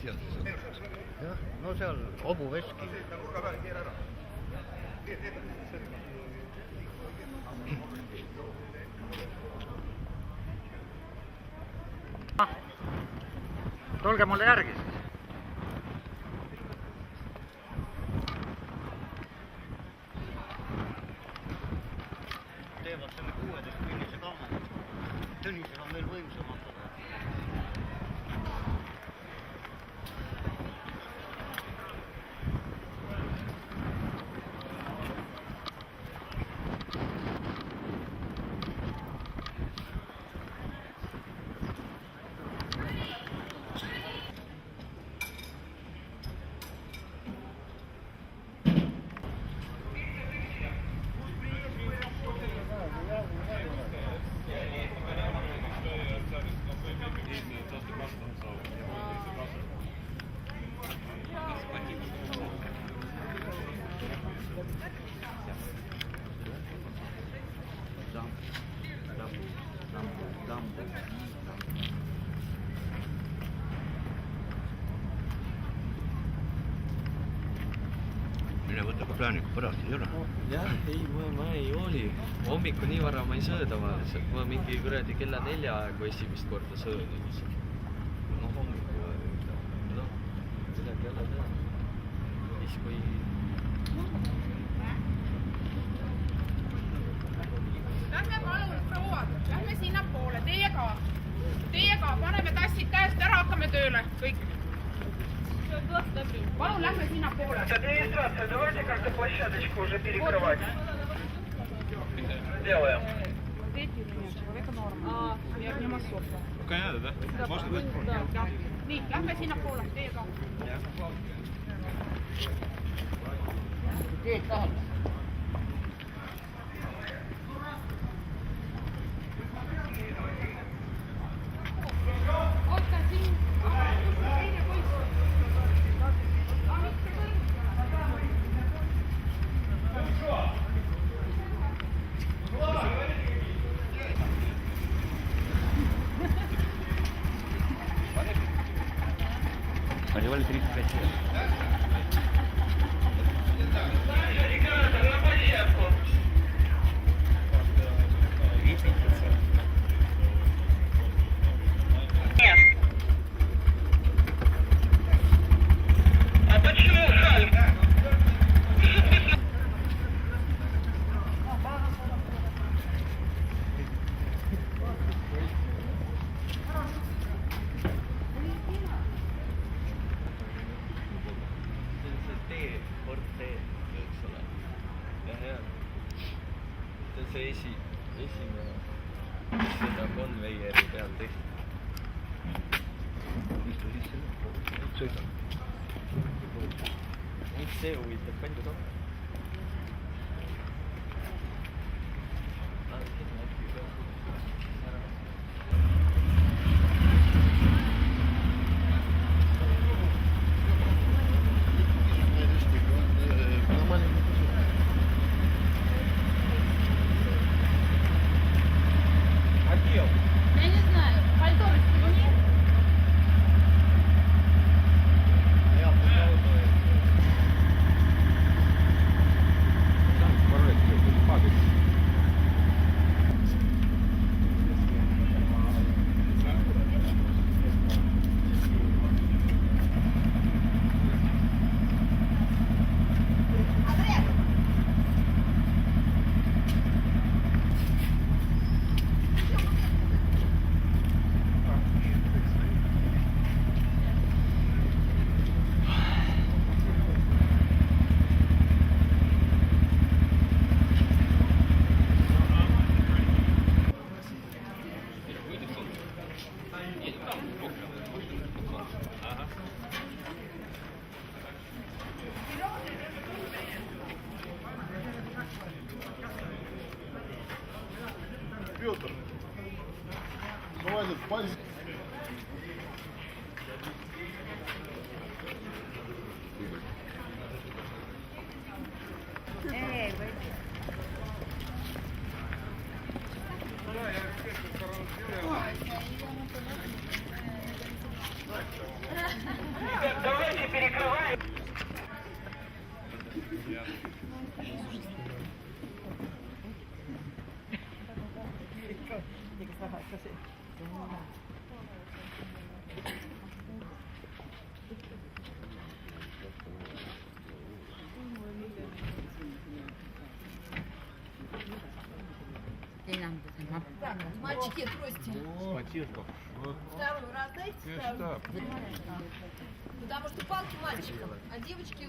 Seal siis on. Jah, no seal hobuveski. Tulge mulle järgi siis. Teevad selle 16-künnise kammu. Tõnisel on veel võimsamad. Mine võtta ka plääniku pärast, ei ole? Jah, ei, ma ei hooli. Hommiku nii vara ma ei sööda, ma mingi kuradi kella 4 aegu esimest korda söön. No hommiku, midagi jälle teha. Siis kui... Lähme palun, prouad, lähme sinna poole, teiega, paneme tassid käest ära, hakkame tööle, kõik. Palun, lähme sinna poole. Администрация, давайте как-то площадочку уже перекрывать. Сделаем. Ka jääda, da? Можно, да? Nii, lähme sinna poole, teiega. Teed tahal. Oota, siin. Teine poiss. Arriba el 35. Ребята, на площадку. Нет. А почему жаль? See esimene, mis seda konveieri peal tehti. Istu sisse, sõida. Mis see huvitab, palju saab? Я не знаю, пальто расстегни. Петр, хватит пальцы. Давайте перекрываем. Так, мальчики, трости. Вторую раздайте. Потому что палки мальчикам, а девочки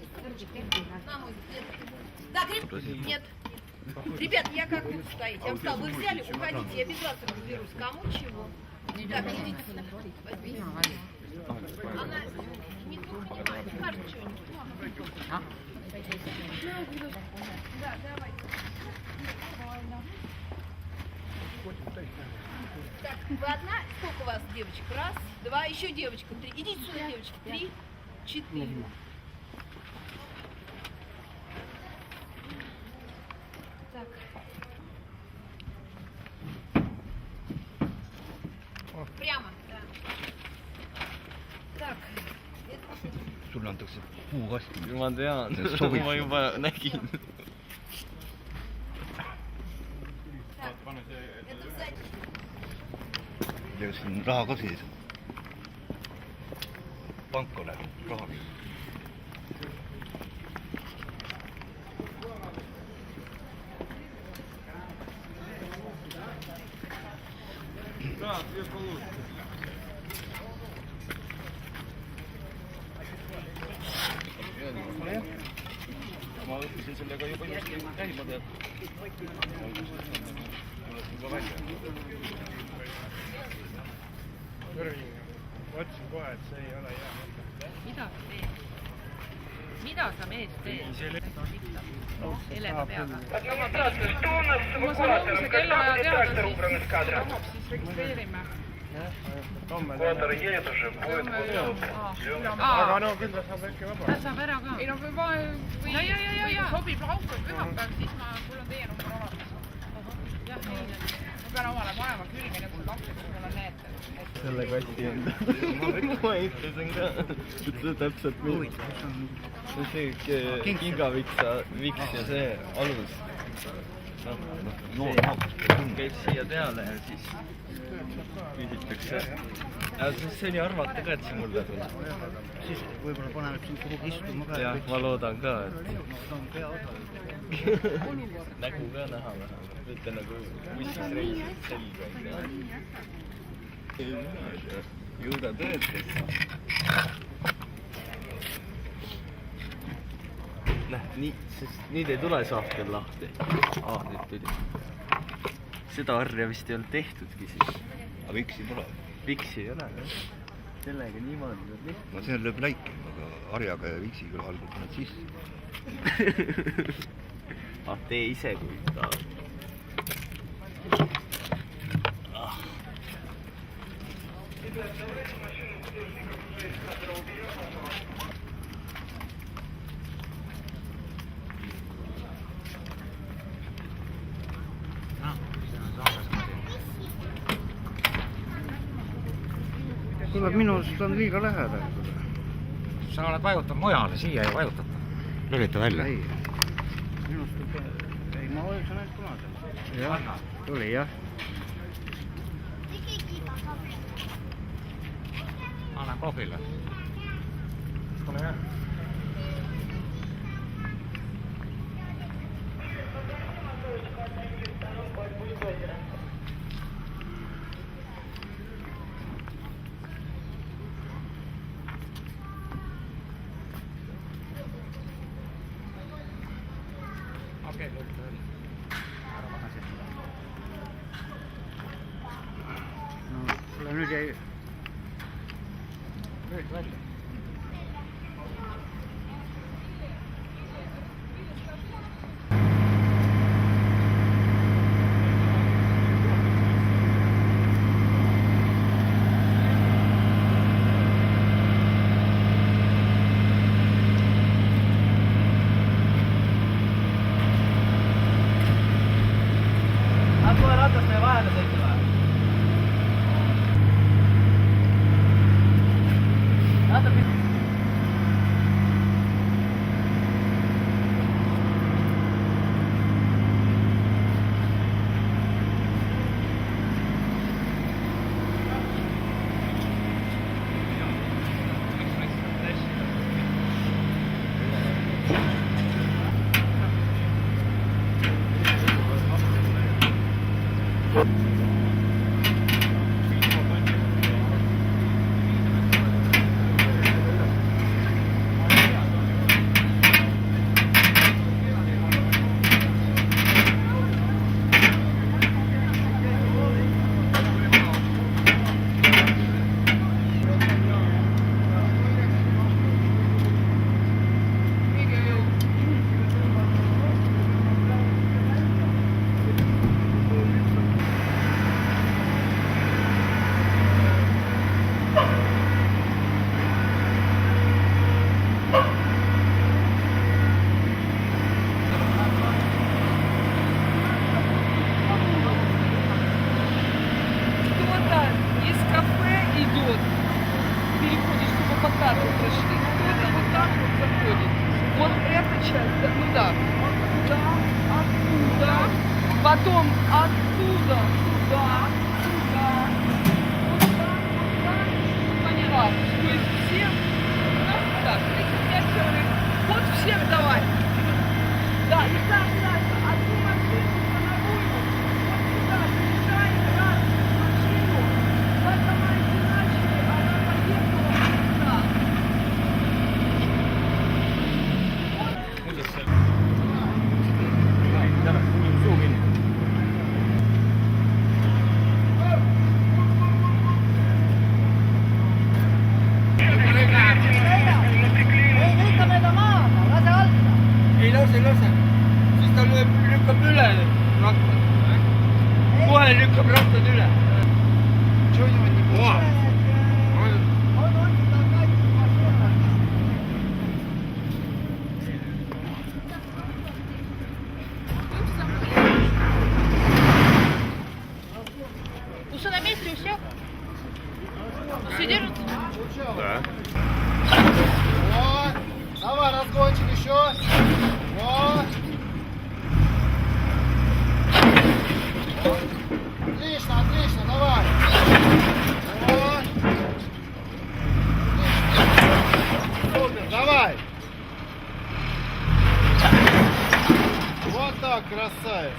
на мой взгляд. Так, нет. Ребят, я как тут стоите? Я встал, вы взяли, уходите, я без вас разберусь. Кому чего? Так, идите сюда. Возьмите. Она не тут понимает, каждый что-нибудь. Да, давайте. Так, вы одна? Сколько у вас девочек? Раз, два, еще девочка. Три. Идите сюда, девочки. 3, 4. Так. Прямо, да. Так. Sulle antakse puukast. Ma tean, Sobib. ma juba nägin. Так. Это сзади. Ja siin raha ka sees. Panka läheb raha. Да, две полоски. Ma õppisin sellega juba just käima tead. Kõrviga. Mõtlesin kohe, et see ei ole hea mõte. Mida sa teed? Mida sa mees teed? Helena peaga. Администрация, что у нас с Kui ma saan эвакуатором? homse Когда kellaaja будет teada, трактор убран из кадра? siis siis registreerime. Эвакуатор едет уже, будет. Aga no küll ta saab äkki vaba. Ta saab ära ka. Ei no või sobib laupäev, pühapäev, siis mul on teie number olemas. Jah, nii. Ma pean omale panema külge nüüd see lapsed, kui mul on need. Selle kasti enda. Ma ehitasin ka. See täpselt nii. See kingaviks ja see alus. Käib siia peale ja siis küsitakse. See oli arvata ka, et see mulle tuleb. Siis võib-olla paneb sind kuhugi istuma ka. Jah, ma loodan ka, et nägu ka näha vähe. Võite nagu missis reisid selga. Ju ta töötas. Näh, nüüd ei tule saahkel lahti. Nüüd tuli. Seda arja vist ei olnud tehtudki siis. Aga viksi pole. Viksi ei ole. Sellega niimoodi. No see lööb läiki, aga harjaga ja viksiga algul paned sisse. Tee ise kui ta. Kuule, minu arust on liiga lähedal. Sa oled vajutanud mujale, siia ei vajutata. Lülita välja. Ei. Minust ei, ma vajutasin ainult punasele. Jah, tuli jah. Anna kohvile. Tule jah. Okei, lülita välja. Ära pane siia. No, sulle nüüd jäi... Lülita välja. Kohe rataste vahele sõitma. потом оттуда туда, туда, вот так, поняла. То есть всем, так, 35 человек, вот всем давай. Да, и так дальше, одну машину становую, вот сюда, заезжай, раз, машину, только иначе, она поехала сюда. ei lase, siis ta lükkab üle rattad. Kohe lükkab rattad üle. Уши на месте у всех? Все держится? Да. Вот. Давай, разгончик еще. Вот. Отлично, отлично, давай. Вот. Супер, давай. Вот так, красавец.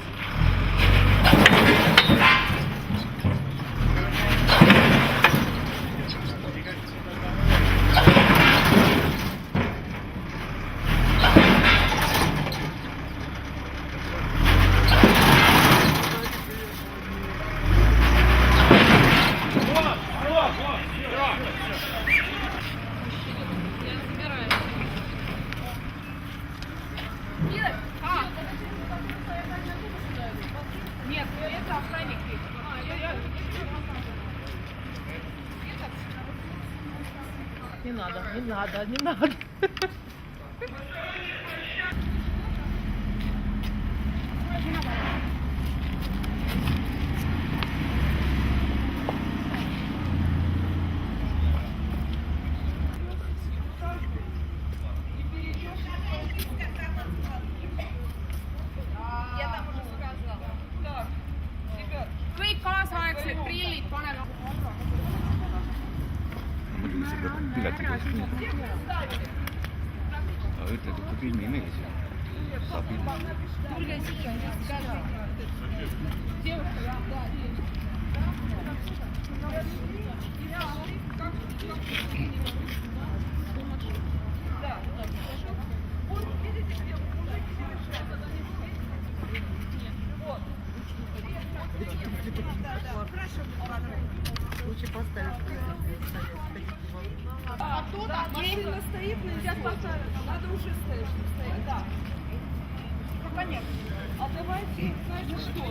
Нет, это охранник. Не надо, не надо, не надо. Я там уже сказала. Так, ребят, kõik kaasaegsed prillid paneme. muidugi see peab piletiga eest minema. aga ütled, et kui filmi ei meeldi, siis saab filmi. Tulge siia, девушка, да, оттуда машина стоит, нельзя поставить, надо уже стоять, да. Ну, конечно. А давайте, знаете что,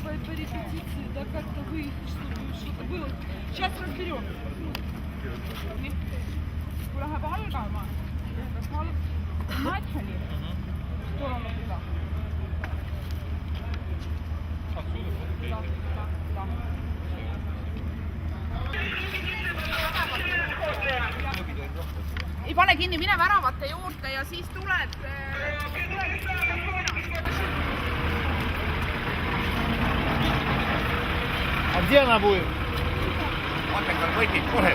по репетиции, да как-то выехать, чтобы что-то было. Сейчас разберем. Kui läheb algama, kas matšali tulema küla? Ei pane kinni, mine väravate juurde ja siis tuled. А где она будет? Vaata, võtid kohe.